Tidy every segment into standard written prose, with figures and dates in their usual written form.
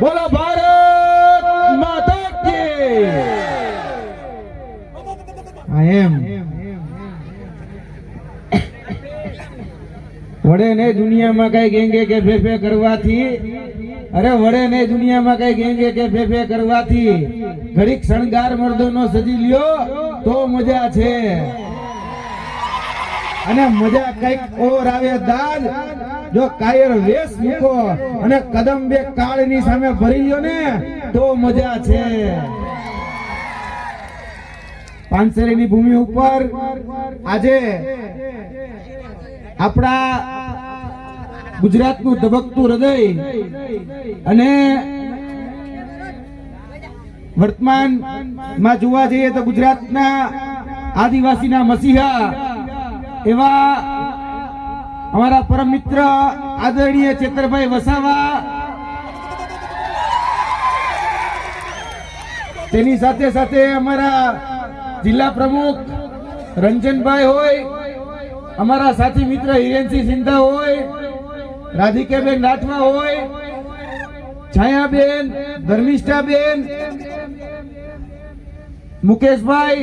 બોલો ભારત માતા કી આઈ એમ વડે ને દુનિયામાં કઈ ગેંગે કે ફેફે કરવાથી વડે ને દુનિયામાં કઈ ગેંગે કે ફેફે કરવાથી ઘડીક શણગાર મર્દોનો સજી લ્યો તો મજા છે અને મજા કઈક ઓર આવે દાદ જો કાયર વેશ મૂકો અને કદમ બે કાળની સામે ભરી લ્યો ને તો મજા છે પાંચસરીની ભૂમિ ઉપર આજે આપણા ગુજરાતનું ધબકતું હૃદય અને વર્તમાનમાં જોવા જઈએ તો ગુજરાતના આદિવાસીના મસીહા એવા અમારા પરમ મિત્ર આદરણીય ચેતરભાઈ વસાવા, તેની સાથે સાથે અમારા જિલ્લા પ્રમુખ રંજનભાઈ હોય, અમારા સાથી મિત્ર હિરેનસિંહ સિંધા હોય, રાધિકાબેન રાઠવા હોય, છાયાબેન, ધર્મિષ્ઠાબેન, મુકેશભાઈ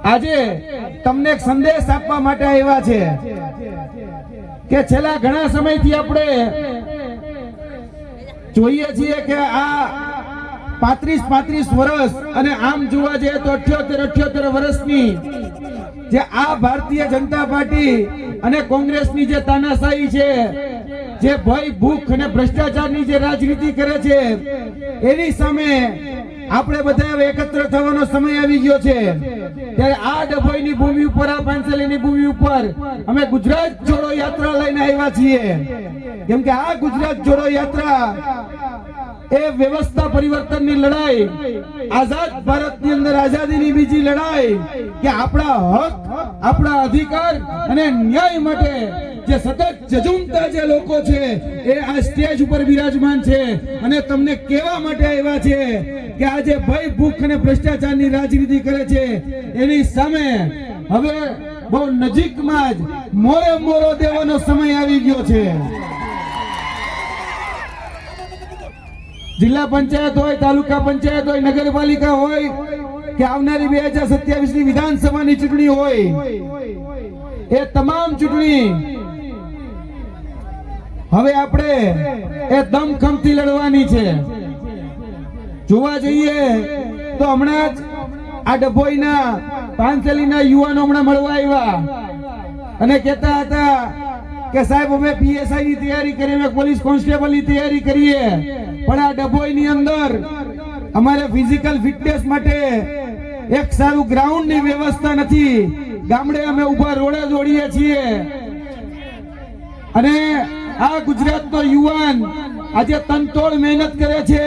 આજે તમને એક સંદેશ આપવા માટે આવ્યા છે કે છેલ્લા ઘણા સમયથી આપણે જોઈએ છીએ કે આ 35 વર્ષ અને આમ જોવા જઈએ તો 78 વર્ષની જે આ ભારતીય જનતા પાર્ટી અને કોંગ્રેસની જે તાનાશાહી છે, જે ભય ભૂખ અને ભ્રષ્ટાચારની જે રાજનીતિ કરે છે, એની સામે આપણે બધા એકત્ર થવાનો સમય આવી ગયો છે. ત્યારે આ ડભોઈની ભૂમિ ઉપર, આ પાંચસલીની ભૂમિ ઉપર અમે ગુજરાત જોડો યાત્રા લઈને આવ્યા છીએ. કેમ કે આ ગુજરાત જોડો યાત્રા એ વ્યવસ્થા પરિવર્તનની લડાઈ, આઝાદ ભારતની અંદર આઝાદીની બીજી લડાઈ કે આપણા હક, આપણા અધિકાર અને ન્યાય માટે જે સતત જજુમતા જે લોકો છે એ આ સ્ટેજ ઉપર બિરાજમાન છે અને તમને કહેવા માટે આવ્યા છે કે આજે ભય ભૂખ અને ભ્રષ્ટાચારની રાજનીતિ કરે છે એની સામે હવે બહુ નજીકમાં જ મોરો દેવાનો સમય આવી ગયો છે. જિલ્લા પંચાયત હોય, તાલુકા પંચાયત હોય, નગરપાલિકા હોય કે આવનારી 2027 ની વિધાનસભાની ચૂંટણી હોય, એ તમામ ચૂંટણી હવે આપણે એ દમખમથી લડવાની છે. જોવા જઈએ તો હમણાં જ આ ડભોઈના પાંચસલીના યુવાનો હમણાં મળવા આવ્યા અને કહેતા હતા કે સાહેબ અમે પીએસઆઈ ની તૈયારી કરીએ, અમે પોલીસ કોન્સ્ટેબલ ની તૈયારી કરીએ, પણ આ ડભોઈની અંદર અમારે ફિઝિકલ ફિટનેસ માટે એક સારું ગ્રાઉન્ડ ની વ્યવસ્થા નથી. ગામડે અમે ઉભા રોડે દોડીએ છીએ અને આ ગુજરાતનો યુવાન આજે તનતોડ મહેનત કરે છે.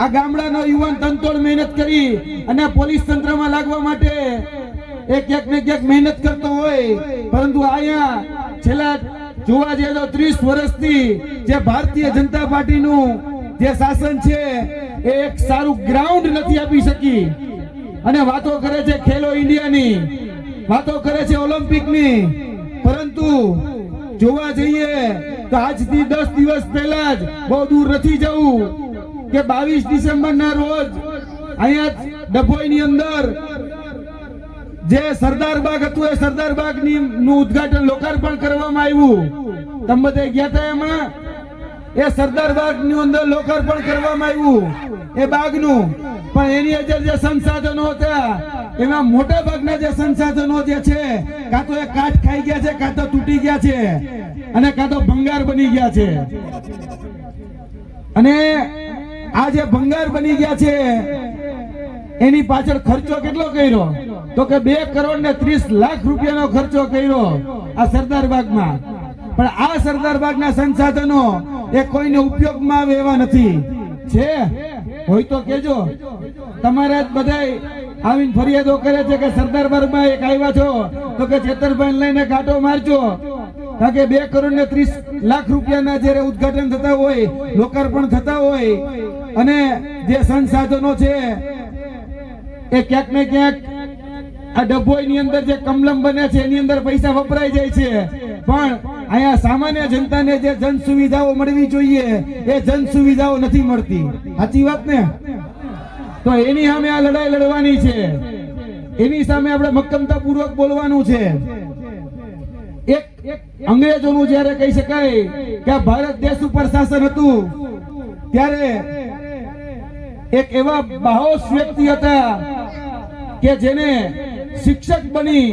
આ ગામડાનો યુવાન તનતોડ મહેનત કરી અને પોલીસ તંત્રમાં લાગવા માટે ક્યાંક ને ક્યાંક મહેનત કરતો હોય, પરંતુ અહીંયા છેલ્લા જોવા જઈએ તો 30 વર્ષથી જે ભારતીય જનતા પાર્ટીનું જે શાસન છે એ એક સારું ગ્રાઉન્ડ નથી આપી શકી અને વાતો કરે છે ખેલો ઇન્ડિયાની, વાતો કરે છે ઓલિમ્પિકની, પરંતુ જોવા જઈએ તો આજથી 10 દિવસ પહેલા જ, બહુ દૂર નથી જવું, કે 22 ડિસેમ્બરના રોજ અહીંયા ડભોઈની અંદર જે સરદાર બાગ હતું એ સરદાર બાગ નું ઉદ્ઘાટન, લોકાર્પણ કરવામાં આવ્યું. તમે બધા ગયા હતા એમાં? એ સરદાર બાગ ની અંદર લોકાર્પણ કરવામાં આવ્યું એ બાગનું, પણ એની અંદર જે સંસાધનો હતા એમાં મોટા ભાગના જે સંસાધનો જે છે કાં તો એ કાટ ખાઈ ગયા છે, કાં તો તૂટી ગયા છે અને કાં તો ભંગાર બની ગયા છે. અને આ જે ભંગાર બની ગયા છે એની પાછળ ખર્ચો કેટલો કર્યો? તો કે 2,30,00,000 રૂપિયાનો ખર્ચો કર્યો આ સરદાર બાગમાં. પણ આ સરદાર બાગના સંસાધનો એ કોઈને ઉપયોગમાં આવે એવા નથી. છે હોય તો કેજો. તમારા જ બધાય આવીને ફરિયાદો કરે છે કે સરદાર બાગમાં એક આવ્યા છો તો કે ચેતરભાઈ લઈને કાંટો મારજો, કારણ કે 2,30,00,000 રૂપિયાના જયારે ઉદ્ઘાટન થતા હોય, લોકાર્પણ થતા હોય અને જે સંસાધનો છે એ ક્યાંક ને ક્યાંક આ ડભોઈ ની અંદર જે કમલમ બને છે એની અંદર પૈસા વપરાઈ જાય છે. પણ અહીંયા સામાન્ય જનતાને જે જન સુવિધાઓ મળવી જોઈએ એ જન સુવિધાઓ નથી મળતી. સાચી વાત ને? તો એની સામે આ લડાઈ લડવાની છે, એની સામે આપણે મક્કમતા પૂર્વક બોલવાનું છે. એક અંગ્રેજોનું જ્યારે કહી શકાય કે આ ભારત દેશ ઉપર શાસન હતું ત્યારે એક એવા બાહોશ વ્યક્તિ હતા કે જેને શિક્ષક બની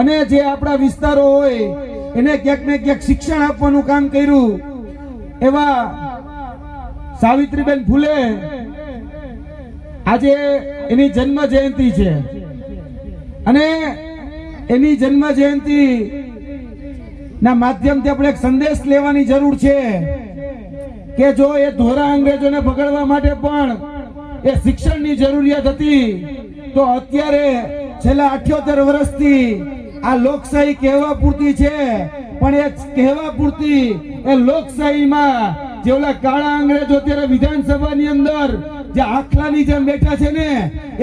અને જે આપણા વિસ્તારો હોય એને ક્યાંક ને ક્યાંક શિક્ષણ આપવાનું કામ કર્યું. એવા સાવિત્રીબેન ફૂલે આજે એની જન્મ જયંતિ છે અને એની જન્મ જયંતિ ના માધ્યમથી આપણે એક સંદેશ લેવાની જરૂર છે કે જો એ ધોરા અંગ્રેજોને ભગાડવા માટે પણ એ શિક્ષણની જરૂરિયાત હતી તો અત્યારે છેલ્લા 78 વર્ષથી આ લોકશાહી કહેવા પૂરતી છે, પણ એ કહેવા પૂરતી એ લોકશાહીમાં જે ઓલા કાળા અંગ્રેજો અત્યારે વિધાનસભાની અંદર જે આખલાની જેમ બેઠા છે ને,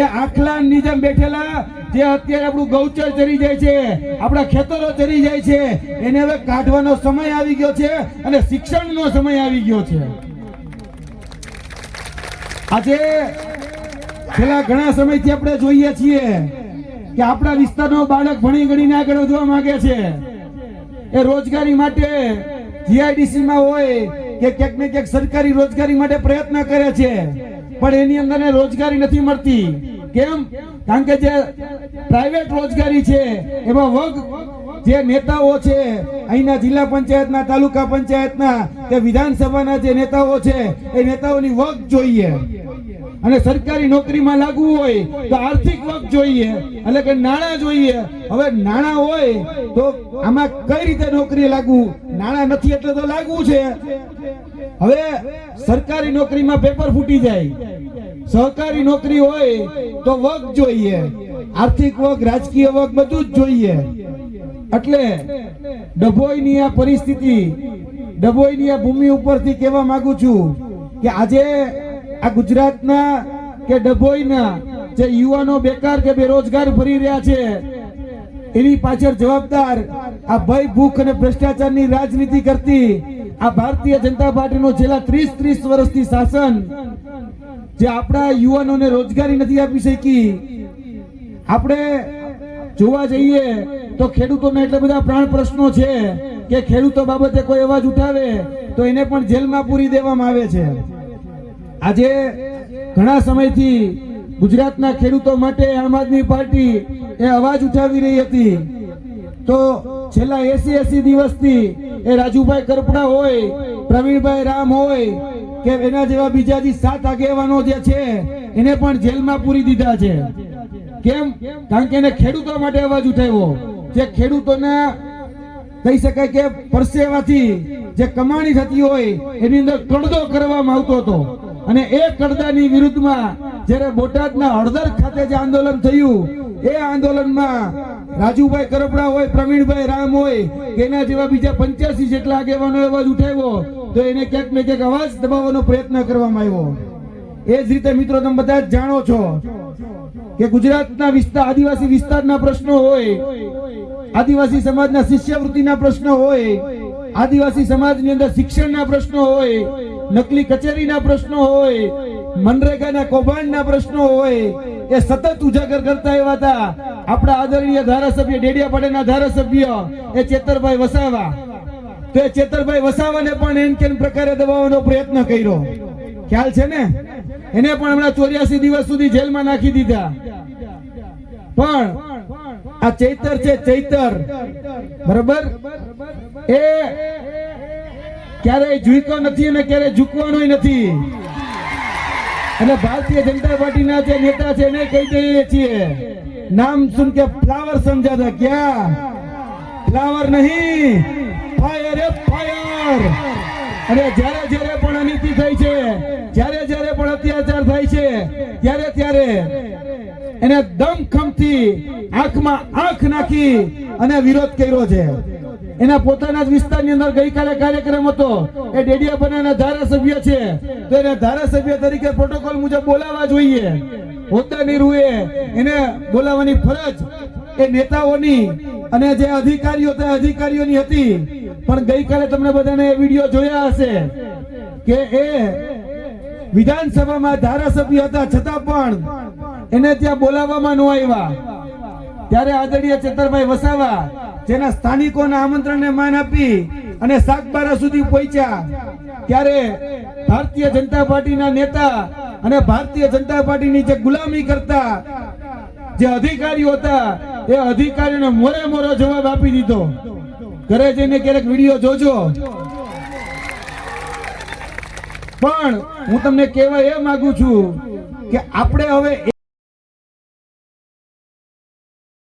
એ આખલાની જેમ બેઠેલા જે અત્યારે આપણું ગૌચર ચરી જાય છે, આપણા ખેતરો ચરી જાય છે, એને હવે કાઢવાનો સમય આવી ગયો છે અને શિક્ષણનો સમય આવી ગયો છે. આજે છેલ્લા ઘણા સમયથી આપણે જોઈએ છીએ કે આપણા વિસ્તારનો બાળક ભણી ગણીને આગળ વધવા માંગે છે. એ રોજગારી માટે જીઆઈડીસી માં હોય કે ક્યાંક ને ક્યાંક સરકારી રોજગારી માટે પ્રયત્ન કરે છે, પણ એની અંદર રોજગારી નથી મળતી. કેમ? કારણ કે જે પ્રાઇવેટ રોજગારી છે એમાં વર્ગ જે નેતાઓ છે અહીંના જિલ્લા પંચાયતના, તાલુકા પંચાયતના કે વિધાનસભાના જે નેતાઓ છે એ નેતાઓની વર્ગ જોઈએ અને સરકારી નોકરીમાં લાગવું હોય તો આર્થિક વર્ગ જોઈએ, એટલે કે નાણાં જોઈએ. હવે નાણાં હોય તો આમાં કઈ રીતે નોકરી લાગવું? નાણાં નથી એટલે તો લાગવું છે. હવે સરકારી નોકરીમાં પેપર ફૂટી જાય, સહકારી નોકરી હોય તો વર્ગ જોઈએ, આર્થિક વર્ગ, રાજકીય વર્ગ બધું જ જોઈએ. એટલે ડભોઈની આ પરિસ્થિતિ, ડભોઈની આ ભૂમિ ઉપરથી કહેવા માંગુ છું કે આજે આ ગુજરાતના કે ડભોઈના જે યુવાનો બેકાર કે બેરોજગાર ફરી રહ્યા છે એની પાછળ જવાબદાર આ ભય, ભૂખ અને ભ્રષ્ટાચારની રાજનીતિ કરતી આ ભારતીય જનતા પાર્ટીનો છેલ્લા 30 વર્ષથી શાસન જે આપણા યુવાનોને રોજગારી નથી આપી શકી. આપણે જોવા જઈએ તો ખેડૂતોના એટલા બધા પ્રાણ પ્રશ્નો છે કે ખેડૂતો બાબતે કોઈ અવાજ ઉઠાવે તો એને પણ જેલમાં પૂરી દેવામાં આવે છે. આજે ઘણા સમયથી ગુજરાતના ખેડૂતો માટે આમ આદમી પાર્ટી એ અવાજ ઉઠાવી રહી હતી, તો છેલ્લા 80 દિવસથી એ રાજુભાઈ કરપડા હોય, પ્રવીણભાઈ રામ હોય કે એના જેવા બીજા 7 આગેવાનો જે છે એને પણ જેલમાં પૂરી દીધા છે. કેમ? કારણ કે એને ખેડૂતો માટે અવાજ ઉઠાવ્યો. જે ખેડૂતોના કહી શકાય કે પરસેવાથી જે કમાણી થતી હોય એની અંદર કડદો કરવામાં આવતો હતો અને એ કડદાની વિરુદ્ધમાં જ્યારે બોટાદના હળદર ખાતે જે આંદોલન થયું એ આંદોલનમાં રાજુભાઈ કરપડા હોય, પ્રવીણભાઈ રામ હોય કે એના જેવા બીજા 85 જેટલા આગેવાનો અવાજ ઉઠાવ્યો તો એને ક્યાંક ને ક્યાંક અવાજ દબાવવાનો પ્રયત્ન કરવામાં આવ્યો. એ જ રીતે મિત્રો તમે બધા જ જાણો છો કે ગુજરાતના આદિવાસી વિસ્તારના પ્રશ્નો હોય, આદિવાસી સમાજના શિષ્યવૃત્તિના પ્રશ્નો હોય, આદિવાસી સમાજની અંદર શિક્ષણના પ્રશ્નો હોય, નકલી કચેરીના પ્રશ્નો હોય, મનરેગાના કૌભાંડના પ્રશ્નો હોય, એ સતત ઉજાગર કરતા એવા હતા આપણા આદરણીય ધારાસભ્ય, ડેડિયાપાડાના ધારાસભ્ય એ ચેતરભાઈ વસાવા. તો એ ચેતરભાઈ વસાવાને પણ એન કેન પ્રકારે દબાવવાનો પ્રયત્ન કર્યો. ખ્યાલ છે ને? એને પણ હમણાં 84 દિવસ સુધી જેલમાં નાખી દીધા. પણ આ ચૈતર છે, ચૈતર બરાબર, એ ક્યારેય ઝૂક્યો નથી અને ક્યારેય ઝૂકવાનો નથી. અને ભારતીય જનતા પાર્ટીના જે નેતા છે એને કહી દઈએ છીએ, નામ સુન કે ફ્લાવર સમજા था क्या? ફ્લાવર નહીં, ફાયર એ ફાયર. અને જ્યારે જ્યારે પણ અનીતિ થઈ છે, જ્યારે જ્યારે પણ અત્યાચાર થાય છે ત્યારે એને દમખમથી આંખમાં આંખ નાખી અને વિરોધ કર્યો છે. એના પોતાના જ વિસ્તારની અંદર ગઈકાલે કાર્યક્રમ હતો, એ ડેડિયાપાડાના ધારાસભ્ય છે તો એને ધારાસભ્ય તરીકે પ્રોટોકોલ મુજબ બોલાવવા જોઈએ. હોદ્દાની રૂએ એને બોલાવવાની ફરજ એ નેતાઓની અને જે અધિકારીઓ હતા અધિકારીઓની હતી, પણ ગઈકાલે તમને બધાને એ વિડીયો જોયા હશે કે એ વિધાનસભામાં ધારાસભ્ય હતા છતાં પણ એને ત્યાં બોલાવવામાં ન આવ્યા. ત્યારે આદરણીય ચેતરભાઈ વસાવા જેના સ્થાનિકોના આમંત્રણને માન આપી અને સાગબારા સુધી પહોંચ્યા, ત્યારે ભારતીય જનતા પાર્ટીના નેતા અને ભારતીય જનતા પાર્ટીની જે ગુલામી કરતા જે અધિકારીઓ હતા એ અધિકારીઓને મોરે મોરો જવાબ આપી દીધો. ઘરે જઈને ક્યારેક વિડીયો જોજો. પણ હું તમને કહેવા એ માંગુ છું કે આપણે હવે